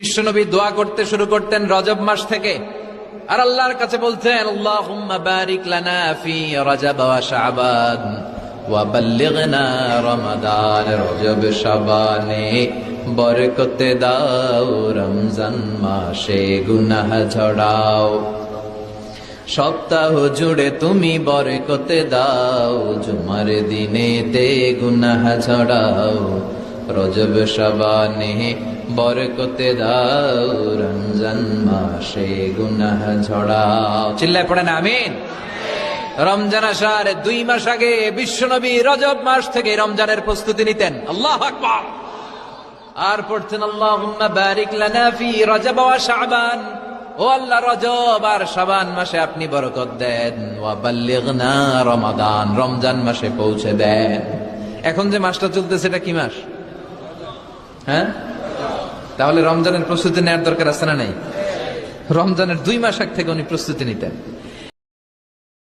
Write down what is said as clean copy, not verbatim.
বিশ্বনবী দোয়া করতে শুরু করতেন রজব মাস থেকে, আর আল্লাহর কাছে বলতেন আল্লাহুম্মা বারিক লানা ফি রজব ওয়া শাবান ওয়া বাল্লিগনা রমাদান। রজব শাবানে বরকত দাও, রমজান মাসে গুনাহ ঝরাও। সপ্তাহ জুড়ে তুমি বরকত দাও, জুমার দিনেতে গুনাহ ঝরাও। রজব শাবানে বরকত দাও, রমজান মাসে গুনাহ ঝরাও। চিল্লায় পড়েন আমিন। রমজান আসার 2 মাস আগে বিশ্বনবী রজব মাস থেকে রমজানের প্রস্তুতি নিতেন। আল্লাহু আকবার। আর পড়তেন আল্লাহুম্মা বারিক লানা ফি রজব ওয়া শাবান। ও আল্লাহ, রজব আর শাবান মাসে আপনি বরকত দেন। ওয়া বাল্লিগনা রমাদান, রমজান মাসে পৌঁছে দেন। এখন যে মাসটা চলতেছে এটা কি মাস? হ্যাঁ, তাহলে রমজানের প্রস্তুতি নেওয়ার দরকার আছে না নাই? রমজানের 2 মাস আগ থেকে উনি প্রস্তুতি নিতেন।